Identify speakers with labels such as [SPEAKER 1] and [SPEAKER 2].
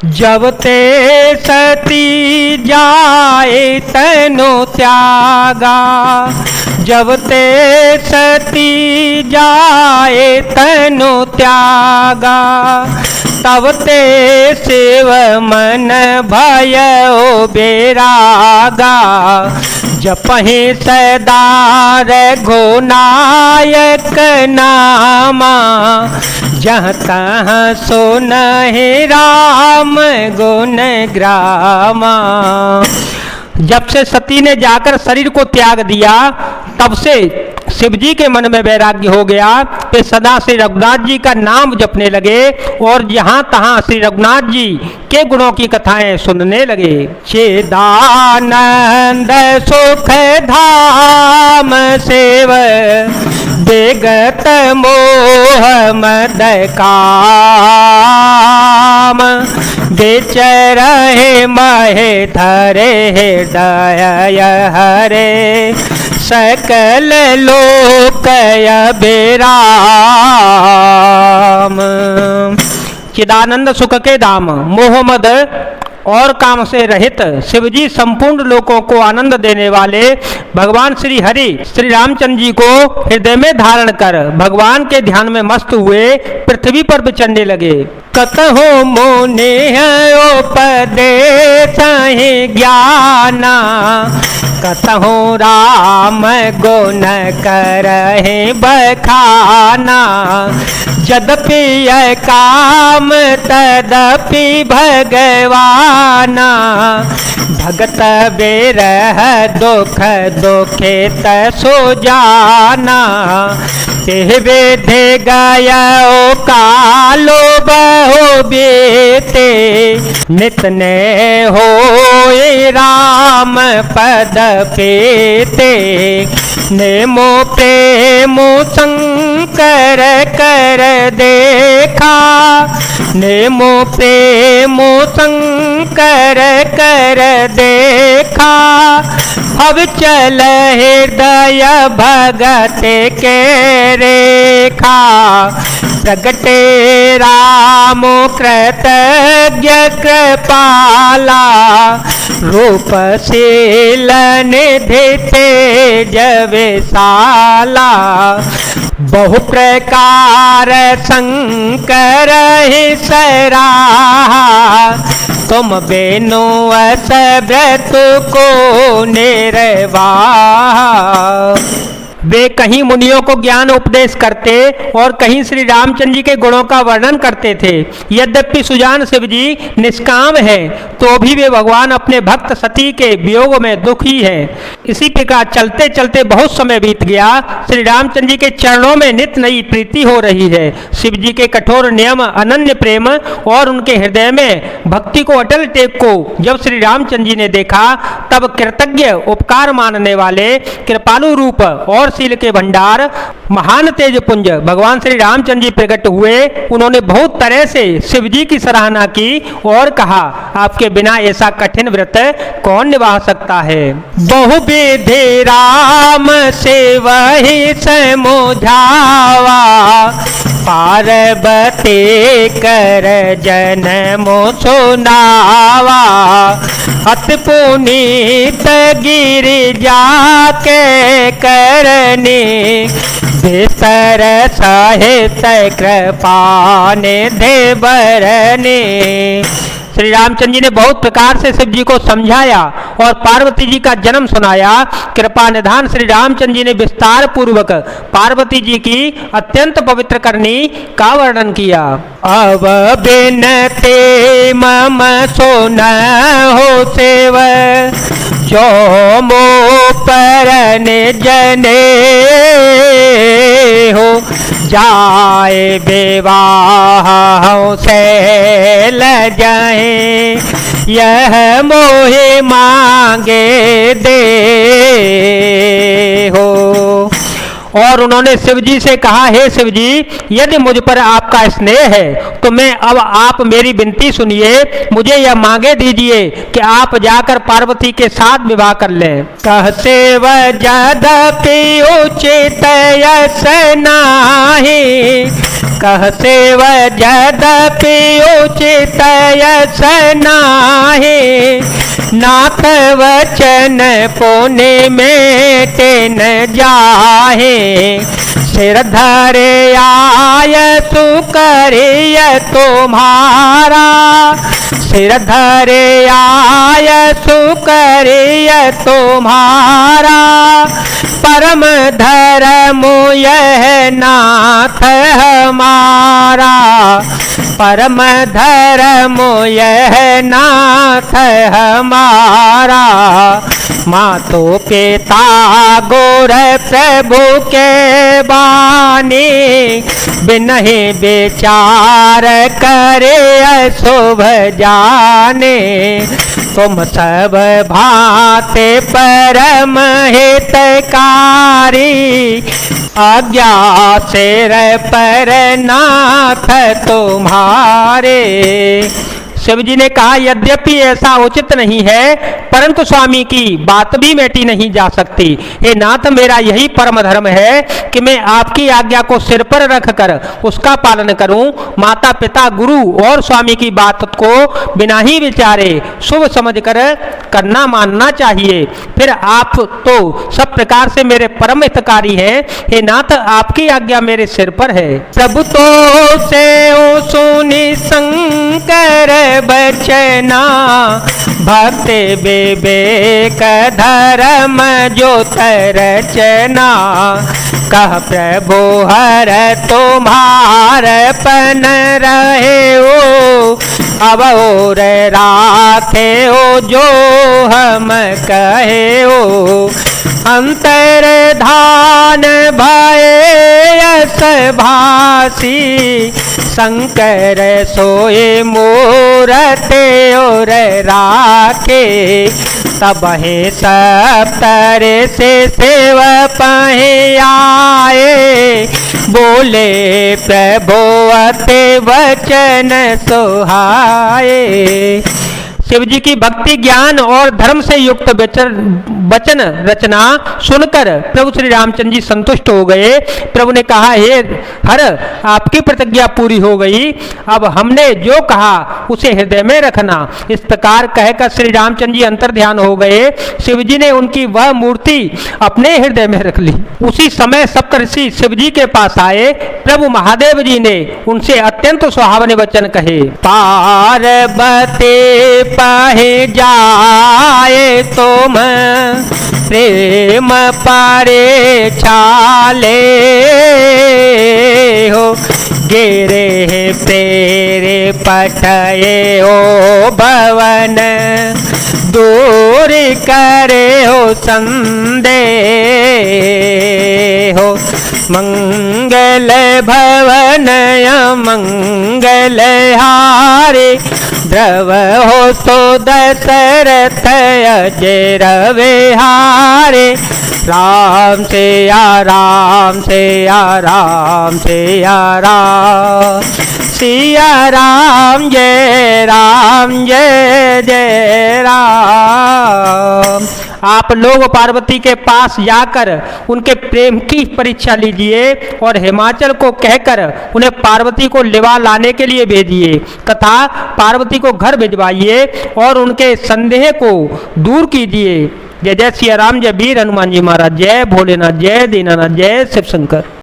[SPEAKER 1] जब ते सती जाए तनु त्यागा, जब ते सती जाए तनु त्यागा, तब ते शिव मन भयो बेरागा। जपहि सदा रघुनायक नामा, जहाँ तहाँ सुनहि राम गुण ग्रामा। जब से सती ने जाकर शरीर को त्याग दिया, तब से शिव जी के मन में वैराग्य हो गया। वे सदा श्री रघुनाथ जी का नाम जपने लगे और जहाँ तहाँ श्री रघुनाथ जी के गुणों की कथाएं सुनने लगे। चिदानंद सुख धाम सेव, विगत मोह मद काम, विचरहि महे धरे हृदय हरे, सकल लोक अभिराम। चिदानंद सुख के धाम, मोह मद और काम से रहित शिवजी संपूर्ण लोकों को आनंद देने वाले भगवान श्री हरि श्री रामचंद्र जी को हृदय में धारण कर भगवान के ध्यान में मस्त हुए पृथ्वी पर विचरने लगे। कतहु मुनि उपदेश ज्ञाना, कतहु राम गुण करहि बखाना, यद्यपि काम तदपि भगवाना, भगत बिरह दुख दुखित सुजाना, तेह विधि गयो कालो बहु बीते, नित ने होए राम पद पेते, नेमो प्रेमो शंकर कर देखा, नेमो प्रेमो शंकर कर देखा, अब चल हृदय भगत के रेखा, प्रगटे रामो कृतज्ञ कृपाला, रूपशील निधि तेज विशाला, बहु प्रकार शंकर ही सराहा, तुम बेनु अस व्रत को निर्वाह। वे कहीं मुनियों को ज्ञान उपदेश करते और कहीं श्री रामचंद्र जी के गुणों का वर्णन करते थे। यद्यपि सुजान शिव जी निष्काम है तो भी वे भगवान अपने भक्त सती के वियोग में दुखी हैं। इसी प्रकार चलते चलते बहुत समय बीत गया। श्री रामचंद्र जी के चरणों में नित नई प्रीति हो रही है। शिव जी के कठोर नियम, अनन्य प्रेम और उनके हृदय में भक्ति को अटल टेक को जब श्री रामचंद्र जी ने देखा, तब कृतज्ञ उपकार मानने वाले कृपालु रूप और शील के भंडार महान तेज पुंज भगवान श्री रामचंद्र जी प्रकट हुए। उन्होंने बहुत तरह से शिव जी की सराहना की और कहा, आपके बिना ऐसा कठिन व्रत कौन निभा सकता है। बहु विधि राम सेवहि समुझावा, पार्वती कर जनमो सुनावा, अति पुनीत गिरिजा के करनी, भीतर साहित कृपा निधि बरनी। श्री रामचंद्र जी ने बहुत प्रकार से शिव जी को समझाया और पार्वती जी का जन्म सुनाया। कृपा निधान श्री रामचंद्र जी ने विस्तार पूर्वक पार्वती जी की अत्यंत पवित्र करनी का वर्णन किया। अब बिनते मम सुन हो सेव, जो मो पर जने हो, जाए विवाह से ल जाए, यह मोहे मांगे दे हो। और उन्होंने शिव जी से कहा, हे शिव जी, यदि मुझ पर आपका स्नेह है तो मैं अब आप मेरी विनती सुनिए, मुझे यह मांगे दीजिए कि आप जाकर पार्वती के साथ विवाह कर लें। कहते वह यद्यपि उचित यस नाहि, कहते वह यद्यपि उचित यस नाहि, नाथ वचन पुण्य में तेन जाहे, सिर धरे आय सुकरिय तुम्हारा, सिर धरे आय सुकरिय तुम्हारा, परम धर्म यह नाथ हमारा, परम धर्म यह नाथ हमारा, मातो पिता गोर प्रभु के बानी, बिनहि विचार करे अशुभ जाने, तुम सब भांति परम हितकारी, आज्ञा सिर पर नाथ तुम्हारे। शिव जी ने कहा, यद्यपि ऐसा उचित नहीं है, परंतु स्वामी की बात भी मेटी नहीं जा सकती। हे नाथ, मेरा यही परम धर्म है कि मैं आपकी आज्ञा को सिर पर रखकर उसका पालन करूं। माता पिता गुरु और स्वामी की बात को बिना ही विचारे शुभ समझकर करना मानना चाहिए। फिर आप तो सब प्रकार से मेरे परम हितकारी हैं। हे नाथ, आपकी आज्ञा मेरे सिर पर है। प्रभु तो से ओ सुनि शंकर बचना, भक्त विवेक धर्म ज्योत रचना, कह प्रभु हर तुम्हार पन रहे हो, अब और राखे हो जो हम कहे हो, अंतर धान भय यस भासी, शंकर सोए मूरते और राखे, तब हे सब तरे से सेव पहे आए, बोले प्रभु अति वचन सुहाए। शिव जी की भक्ति ज्ञान और धर्म से युक्त वचन रचना सुनकर प्रभु श्री रामचंद्र जी संतुष्ट हो गए। प्रभु ने कहा, हे हर, आपकी प्रतिज्ञा पूरी हो गई, अब हमने जो कहा उसे हृदय में रखना। इस प्रकार कहकर श्री रामचंद्र जी अंतर ध्यान हो गए। शिव जी ने उनकी वह मूर्ति अपने हृदय में रख ली। उसी समय सप्तऋषि शिव जी के पास आए। प्रभु महादेव जी ने उनसे अत्यंत सुहावने वचन कहे। पार्वती पहे जाए तुम प्रेम पारे छाले हो, गिरे प्रेरे पठये हो भवन, दूर करे हो संदेह हो, मंगल भवन मंगल हारे, द्रव हो तो दशरथ अजय रवे हारे, राम से या राम से या राम से या राम, सिया राम जय जय राम। आप लोग पार्वती के पास जाकर उनके प्रेम की परीक्षा लीजिए और हिमाचल को कहकर उन्हें पार्वती को लिवा लाने के लिए भेजिए तथा पार्वती को घर भिजवाइए और उनके संदेह को दूर कीजिए। जय जय सिया राम, जय वीर हनुमान जी महाराज, जय भोलेनाथ, जय दीनानाथ, जय शिव शंकर।